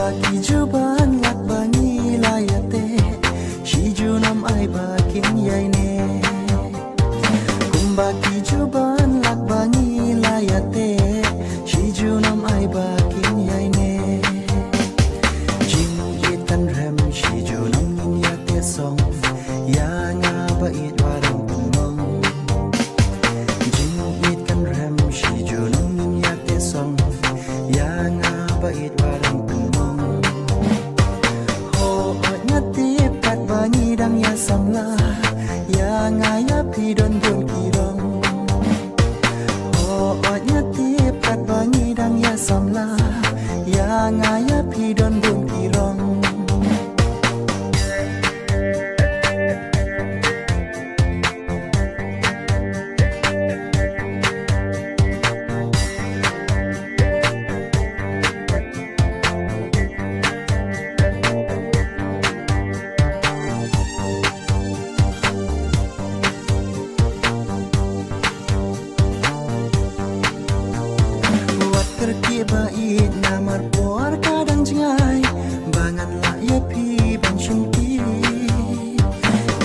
Kumbaki juban lak bangi layate Shiju nam ai bakin yaine Kumbaki juban lak bangi layate Shiju nam ai bakin yaine Jing itan rem shiju nam nin yate song Ya nga ba it warang pumong Jing itan rem shiju nam nin yate song Ya nga ba it warang pumong Ho ot ngatip kat bangi dang ya samla Ya nga ya pi don don kirong Ho ot ngatip kat bangi dang ya samla Ya nga ya pi don don kirong Kerki bait namar por kadang jengai bangan la ya pi ban shungki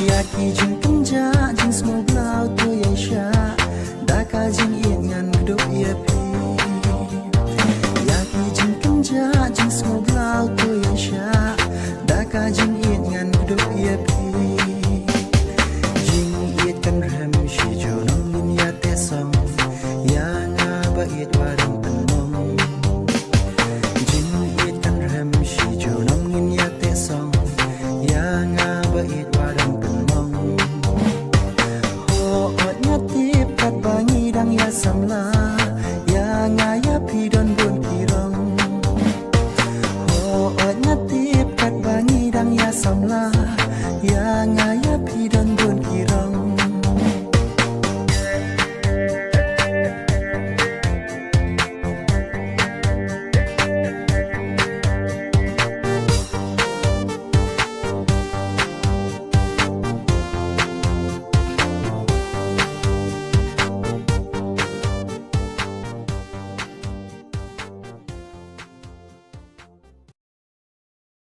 ya ki jing kenja jing small blau tu ya sha da ka jing yin ngan do ya pi ya ki jing kenja jing small blau tu ya sha da ka jing yin ngan do ya pi jing yet kan ram shi jo nong nin ya te song ya nga ba it warang Bangi dang ya samla ya nga ya pi don